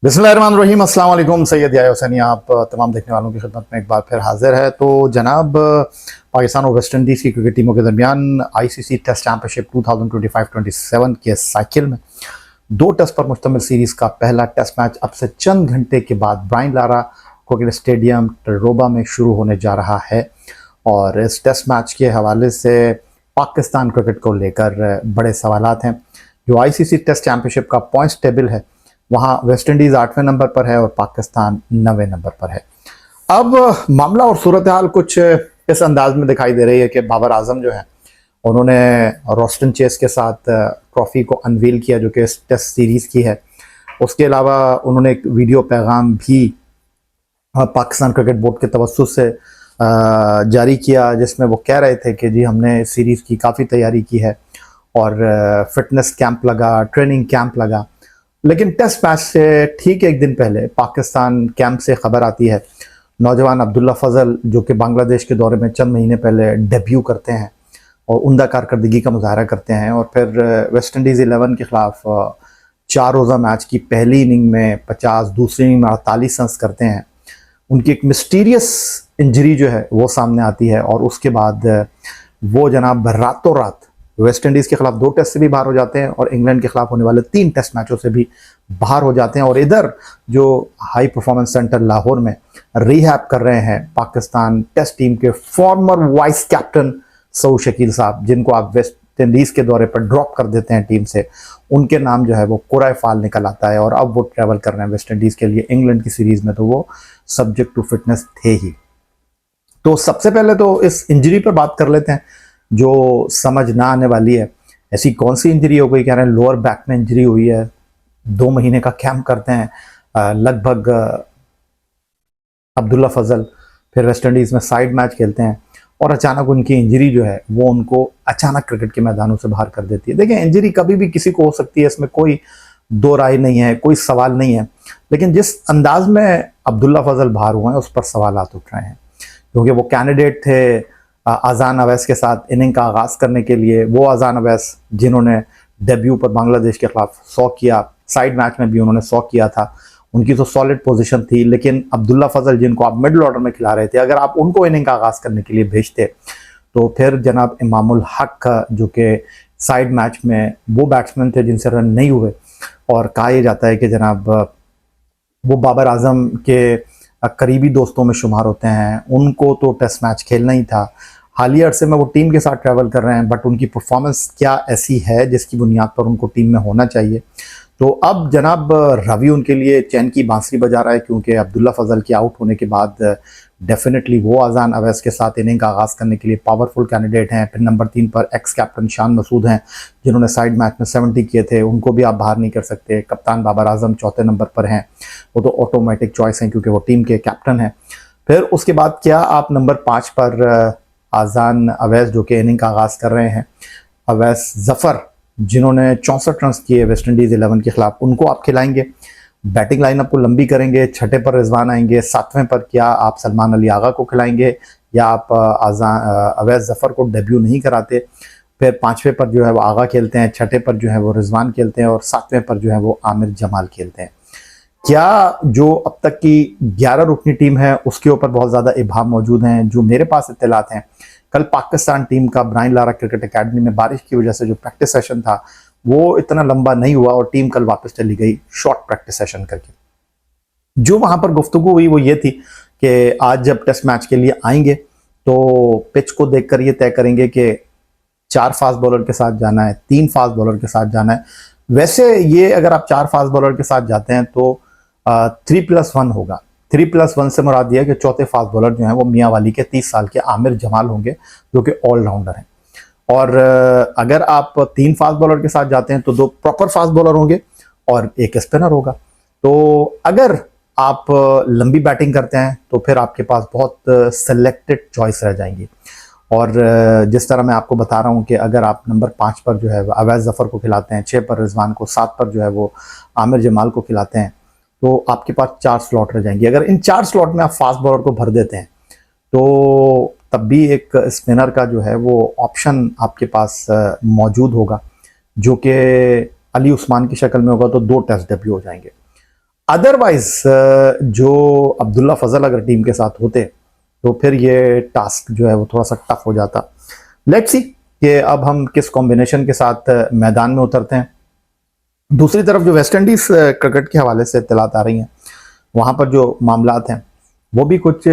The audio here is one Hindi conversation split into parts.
बिस्मिल्लाहिर्रहमानिर्रहीम, अस्सलाम वालेकुम। सैयद याह्या हुसैनी आप तमाम देखने वालों की खिदमत में एक बार फिर हाजिर है। तो जनाब, पाकिस्तान और वेस्ट इंडीज़ की क्रिकेट टीमों के दरमियान आईसीसी टेस्ट चैंपियनशिप 2025-27 के साइकिल में 2 टेस्ट पर मुश्तमिल सीरीज़ का पहला टेस्ट मैच अब से चंद घंटे के बाद ब्रायन लारा क्रिकेट स्टेडियम टरोबा में शुरू होने जा रहा है। और इस टेस्ट मैच के हवाले से पाकिस्तान क्रिकेट को लेकर बड़े सवालात हैं। जो आईसीसी टेस्ट चैंपियनशिप का पॉइंट्स टेबल है, वहाँ वेस्ट इंडीज़ 8वें नंबर पर है और पाकिस्तान 9वें नंबर पर है। अब मामला और सूरत हाल कुछ इस अंदाज में दिखाई दे रही है कि बाबर आजम जो है, उन्होंने रोस्टन चेस के साथ ट्रॉफी को अनवील किया जो कि इस टेस्ट सीरीज़ की है। उसके अलावा उन्होंने एक वीडियो पैगाम भी पाकिस्तान क्रिकेट बोर्ड के तवस्सुस से जारी किया, जिसमें वो कह रहे थे कि जी हमने इस सीरीज़ की काफ़ी तैयारी की है और फिटनेस कैंप लगा, ट्रेनिंग कैंप लगा। लेकिन टेस्ट मैच से ठीक एक दिन पहले पाकिस्तान कैंप से खबर आती है, नौजवान अब्दुल्ला फजल जो कि बांग्लादेश के दौरे में चंद महीने पहले डेब्यू करते हैं और उम्दा कारकर्दगी का मुजाहरा करते हैं और फिर वेस्ट इंडीज़ 11 के ख़िलाफ़ 4 रोज़ा मैच की पहली इनिंग में 50, दूसरी इनिंग में 48 रन्स करते हैं। उनकी एक मिस्टीरियस इंजरी जो है वो सामने आती है और उसके बाद वो जनाब रातों रात वेस्ट इंडीज़ के खिलाफ 2 टेस्ट से भी बाहर हो जाते हैं और इंग्लैंड के खिलाफ होने वाले 3 टेस्ट मैचों से भी बाहर हो जाते हैं। और इधर जो हाई परफॉर्मेंस सेंटर लाहौर में रिहैब कर रहे हैं पाकिस्तान टेस्ट टीम के farmer vice captain Saud Shakeel साहब, जिनको आप वेस्ट इंडीज़ के दौरे पर ड्रॉप कर देते हैं टीम से, उनके नाम जो है वो कुराए फाल निकल आता है और अब वो ट्रैवल कर रहे हैं वेस्ट इंडीज़ के लिए। इंग्लैंड की सीरीज़ में तो वो सब्जेक्ट टू फिटनेस थे ही। तो सबसे पहले तो इस इंजरी पर बात कर लेते हैं जो समझ ना आने वाली है। ऐसी कौन सी इंजरी हो गई? कह रहे हैं लोअर बैक में इंजरी हुई है, 2 महीने का कैंप करते हैं लगभग अब्दुल्ला फजल, फिर वेस्ट इंडीज़ में साइड मैच खेलते हैं और अचानक उनकी इंजरी जो है वो उनको अचानक क्रिकेट के मैदानों से बाहर कर देती है। देखिए, इंजरी कभी भी किसी को हो सकती है, इसमें कोई दो राय नहीं है, कोई सवाल नहीं है। लेकिन जिस अंदाज में अब्दुल्ला फजल बाहर हुए हैं उस पर सवालात उठ रहे हैं, क्योंकि वो कैंडिडेट थे अजान अवैस के साथ इनिंग का आगाज़ करने के लिए। वो अजान अवैस जिन्होंने डेब्यू पर बांग्लादेश के खिलाफ 100 किया, साइड मैच में भी उन्होंने 100 किया था, उनकी तो सॉलिड पोजीशन थी। लेकिन अब्दुल्ला फजल जिनको आप मिडिल ऑर्डर में खिला रहे थे, अगर आप उनको इनिंग का आगाज़ करने के लिए भेजते तो फिर जनाब इमामुल हक जो कि साइड मैच में वो बैट्समैन थे जिनसे रन नहीं हुए, और कहा यह जाता है कि जनाब वो बाबर आजम के करीबी दोस्तों में शुमार होते हैं, उनको तो टेस्ट मैच खेलना ही था। हालिया अरसे में वो टीम के साथ ट्रैवल कर रहे हैं, बट उनकी परफॉर्मेंस क्या ऐसी है जिसकी बुनियाद पर उनको टीम में होना चाहिए। तो अब जनाब रवि उनके लिए चैन की बांसुरी बजा रहा है, क्योंकि अब्दुल्ला फजल के आउट होने के बाद डेफिनेटली वो अजान अवैस के साथ इनिंग का आगाज़ करने के लिए पावरफुल कैंडिडेट हैं। फिर नंबर 3 पर एक्स कैप्टन शान मसूद हैं, जिन्होंने साइड मैच में 70 किए थे, उनको भी आप बाहर नहीं कर सकते। कप्तान बाबर आजम चौथे नंबर पर हैं, वो तो ऑटोमेटिक चॉइस हैं क्योंकि वो टीम के कैप्टन हैं। फिर उसके बाद क्या आप नंबर 5 पर अजान अवैस जो कि इनिंग का आगाज़ कर रहे हैं, अवैस जफ़र जिन्होंने 64 रन किए वेस्ट इंडीज़ 11 के खिलाफ, उनको आप खिलाएंगे? बैटिंग लाइनअप को लंबी करेंगे, 6ठे पर रिजवान आएंगे, 7वें पर क्या आप सलमान अली आगा को खिलाएंगे या आप अवैस जफ़र को डेब्यू नहीं कराते? फिर 5वें पर जो है वो आगा खेलते हैं, 6ठे पर जो है वो रिजवान खेलते हैं और 7वें पर जो है वो आमिर जमाल खेलते हैं। क्या जो अब तक की 11 रुकनी टीम है उसके ऊपर बहुत ज़्यादा इबाम मौजूद हैं? जो मेरे पास इत्तलात हैं, कल पाकिस्तान टीम का ब्रायन लारा क्रिकेट एकेडमी में बारिश की वजह से जो प्रैक्टिस सेशन था वो इतना लंबा नहीं हुआ और टीम कल वापस चली गई शॉर्ट प्रैक्टिस सेशन करके। जो वहाँ पर गुफ्तगू हुई वो ये थी कि आज जब टेस्ट मैच के लिए आएंगे तो पिच को देखकर ये तय करेंगे कि 4 फास्ट बॉलर के साथ जाना है, 3 फास्ट बॉलर के साथ जाना है। वैसे ये अगर आप 4 फास्ट बॉलर के साथ जाते हैं तो 3+1 होगा। 3+1 से मुराद यह है कि चौथे फास्ट बॉलर जो हैं वो मियाँ वाली के 30 साल के आमिर जमाल होंगे, जो कि ऑलराउंडर हैं। और अगर आप 3 फास्ट बॉलर के साथ जाते हैं तो 2 प्रॉपर फास्ट बॉलर होंगे और 1 स्पिनर होगा। तो अगर आप लंबी बैटिंग करते हैं तो फिर आपके पास बहुत सेलेक्टेड चॉइस रह जाएंगी। और जिस तरह मैं आपको बता रहा हूँ कि अगर आप नंबर 5 पर जो है अवैस जफ़र को खिलाते हैं, 6 पर रिजवान को, 7 पर जो है वो आमिर जमाल को खिलाते हैं, तो आपके पास 4 स्लॉट रह जाएंगे। अगर इन 4 स्लॉट में आप फास्ट बॉलर को भर देते हैं तो तब भी एक स्पिनर का जो है वो ऑप्शन आपके पास मौजूद होगा, जो कि अली उस्मान की शक्ल में होगा, तो 2 टेस्ट डेब्यू हो जाएंगे। अदरवाइज जो अब्दुल्ला फजल अगर टीम के साथ होते तो फिर ये टास्क जो है वो थोड़ा सा टफ हो जाता। लेट्स सी कि अब हम किस कॉम्बिनेशन के साथ मैदान में उतरते हैं। दूसरी तरफ जो वेस्ट इंडीज क्रिकेट के हवाले से इत्तलात आ रही हैं, वहां पर जो मामलात हैं वो भी कुछ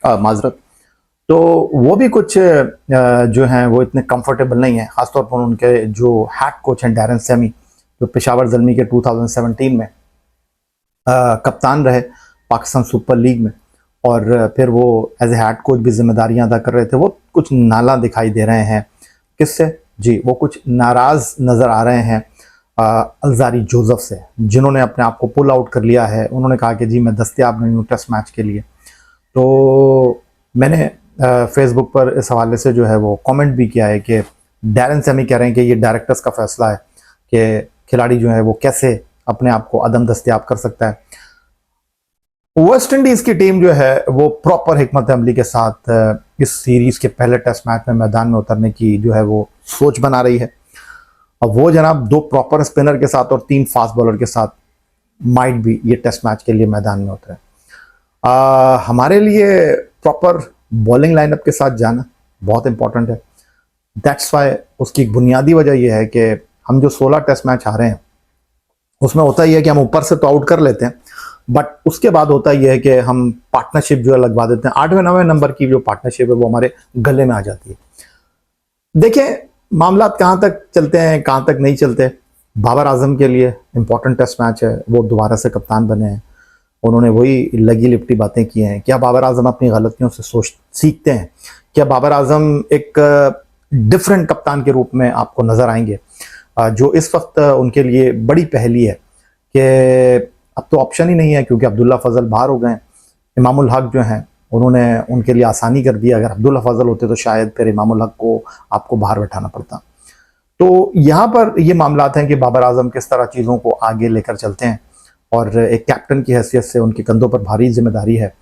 माजरत, तो वो भी कुछ जो हैं वो इतने कंफर्टेबल नहीं है। खासतौर पर उनके जो हेड कोच हैं डैरेन सैमी, जो पेशावर ज़ल्मी के 2017 में कप्तान रहे पाकिस्तान सुपर लीग में, और फिर वो एज ए हेड कोच भी जिम्मेदारियां अदा कर रहे थे, वो कुछ नाला दिखाई दे रहे हैं। किससे? जी, वो कुछ नाराज नज़र आ रहे हैं अलजारी जोसेफ से, जिन्होंने अपने आप को पुल आउट कर लिया है। उन्होंने कहा कि जी मैं दस्तयाब नहीं हूँ टेस्ट मैच के लिए। तो मैंने फेसबुक पर इस हवाले से जो है वो कमेंट भी किया है कि डैरेन सैमी कह रहे हैं कि ये डायरेक्टर्स का फैसला है कि खिलाड़ी जो है वो कैसे अपने आप को अदम दस्तयाब कर सकता है। वेस्ट इंडीज की टीम जो है वो प्रॉपर हिकमत अमली के साथ इस सीरीज के पहले टेस्ट मैच में मैदान में उतरने की जो है वो सोच बना रही है। अब वो जनाब 2 प्रॉपर स्पिनर के साथ और 3 फास्ट बॉलर के साथ माइट भी ये टेस्ट मैच के लिए मैदान में उतरे। हमारे लिए प्रॉपर बॉलिंग लाइनअप के साथ जाना बहुत इंपॉर्टेंट है। दैट्स वाई उसकी एक बुनियादी वजह यह है कि हम जो 16 टेस्ट मैच हारे हैं उसमें होता ही है कि हम ऊपर से तो आउट कर लेते हैं, बट उसके बाद होता यह है कि हम पार्टनरशिप जो है लगवा देते हैं। 8वें 9वें नंबर की जो पार्टनरशिप है वो हमारे गले में आ जाती है। देखें मामला कहाँ तक चलते हैं, कहाँ तक नहीं चलते। बाबर आजम के लिए इंपॉर्टेंट टेस्ट मैच है, वो दोबारा से कप्तान बने हैं, उन्होंने वही लगी लिपटी बातें की हैं। क्या बाबर आजम अपनी गलतियों से सीखते हैं? क्या बाबर आजम एक डिफरेंट कप्तान के रूप में आपको नजर आएंगे? जो इस वक्त उनके लिए बड़ी पहेली है कि अब तो ऑप्शन ही नहीं है, क्योंकि अब्दुल्ला फजल बाहर हो गए। इमामुल हक जो हैं उन्होंने उनके लिए आसानी कर दी। अगर अब्दुल्ला फजल होते तो शायद फिर इमामुल हक को आपको बाहर बैठाना पड़ता। तो यहाँ पर ये मामलात हैं कि बाबर आजम किस तरह चीज़ों को आगे लेकर चलते हैं, और एक कैप्टन की हैसियत से उनके कंधों पर भारी जिम्मेदारी है।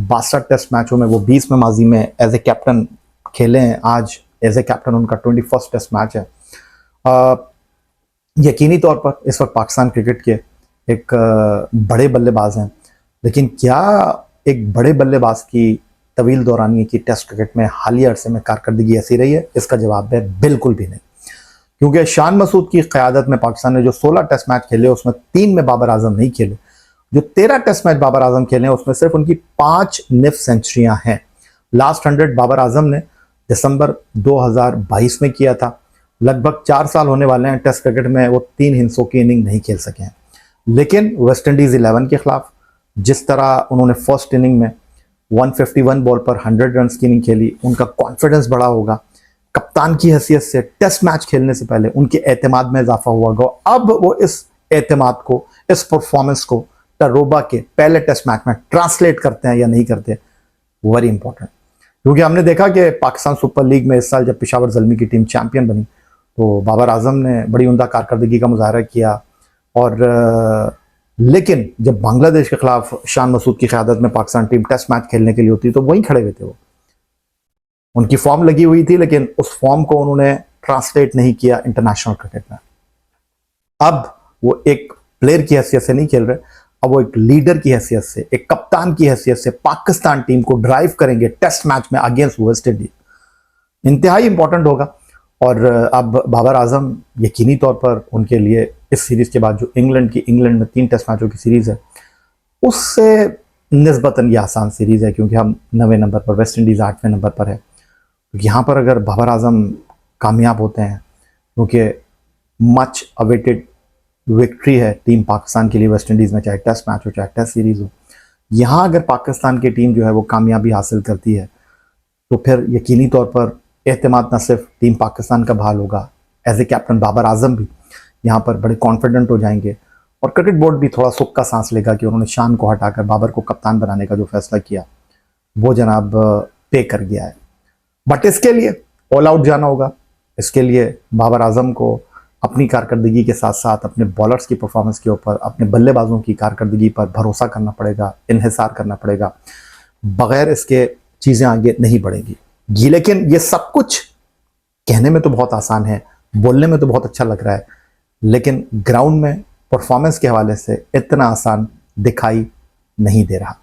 62 टेस्ट मैचों में वो 20 में माजी में एज ए कैप्टन खेले हैं। आज एज ए कैप्टन उनका 21st टेस्ट मैच है। यकीनी तौर पर इस वक्त पाकिस्तान क्रिकेट के एक बड़े बल्लेबाज हैं, लेकिन क्या एक बड़े बल्लेबाज की तवील दौरानिए की टेस्ट क्रिकेट में हालिया अरसे में कारकर्दगी ऐसी रही है? इसका जवाब है बिल्कुल भी नहीं। क्योंकि शान मसूद की क़यादत में पाकिस्तान ने जो 16 टेस्ट मैच खेले उसमें 3 में बाबर आजम नहीं खेले। जो 13 टेस्ट मैच बाबर आजम खेले हैं उसमें सिर्फ उनकी 5 निफ सेंचुरियां हैं। लास्ट 100 बाबर आजम ने दिसंबर 2022 में किया था। लगभग 4 साल होने वाले हैं टेस्ट क्रिकेट में, वो 3 हिस्सों की इनिंग नहीं खेल सके हैं। लेकिन वेस्ट इंडीज 11 के खिलाफ जिस तरह उन्होंने फर्स्ट इनिंग में 151 बॉल पर 100 रन की इनिंग खेली, उनका कॉन्फिडेंस बढ़ा होगा। कप्तान की हैसियत से टेस्ट मैच खेलने से पहले उनके एतमाद में इजाफा हुआ होगा। अब वो इस एतमाद को, इस परफॉर्मेंस को टरोबा के पहले टेस्ट मैच में ट्रांसलेट करते हैं या नहीं करते, वेरी इंपॉर्टेंट। क्योंकि हमने देखा कि पाकिस्तान सुपर लीग में इस साल जब पेशावर ज़ल्मी की टीम चैंपियन बनी तो बाबर आजम ने बड़ी उम्दा कारकर्दगी का मुजाहरा किया, और लेकिन जब बांग्लादेश के खिलाफ शान मसूद की क़यादत में पाकिस्तान टीम टेस्ट मैच खेलने के लिए होती तो वहीं खड़े हुए थे। वो उनकी फॉर्म लगी हुई थी, लेकिन उस फॉर्म को उन्होंने ट्रांसलेट नहीं किया इंटरनेशनल क्रिकेट में। अब वो एक प्लेयर की हैसियत से नहीं खेल रहे, अब वो एक लीडर की हैसियत से, एक कप्तान की हैसियत से पाकिस्तान टीम को ड्राइव करेंगे टेस्ट मैच में अगेंस्ट वेस्ट इंडीज। इंतहाई इंपॉर्टेंट होगा। और अब बाबर आजम यकीनी तौर पर उनके लिए इस सीरीज के बाद जो इंग्लैंड में 3 टेस्ट मैचों की सीरीज है उससे निस्बतन ये आसान सीरीज है, क्योंकि हम 9वें नंबर पर, वेस्ट इंडीज 8वें नंबर पर है। तो यहाँ पर अगर बाबर आजम कामयाब होते हैं, क्योंकि मच अवेटेड विक्ट्री है टीम पाकिस्तान के लिए वेस्ट इंडीज़ में, चाहे टेस्ट मैच हो चाहे टेस्ट सीरीज़ हो, यहाँ अगर पाकिस्तान की टीम जो है वो कामयाबी हासिल करती है तो फिर यकीनी तौर पर एतमाद न सिर्फ टीम पाकिस्तान का बहाल होगा, as a captain Babar Azam भी यहाँ पर बड़े कॉन्फिडेंट हो जाएंगे, और क्रिकेट बोर्ड भी थोड़ा सुख का सांस लेगा कि उन्होंने शान को हटाकर बाबर को कप्तान बनाने का जो फैसला किया वो जनाब पे कर गया है। बट इसके लिए ऑल आउट जाना होगा। इसके लिए बाबर आजम को अपनी कारकर्दगी के साथ साथ अपने बॉलर्स की परफॉर्मेंस के ऊपर, अपने बल्लेबाजों की कारकर्दगी पर भरोसा करना पड़ेगा, इन्हिसार करना पड़ेगा। बगैर इसके चीज़ें आगे नहीं बढ़ेंगी। लेकिन ये सब कुछ कहने में तो बहुत आसान है, बोलने में तो बहुत अच्छा लग रहा है, लेकिन ग्राउंड में परफॉर्मेंस के हवाले से इतना आसान दिखाई नहीं दे रहा।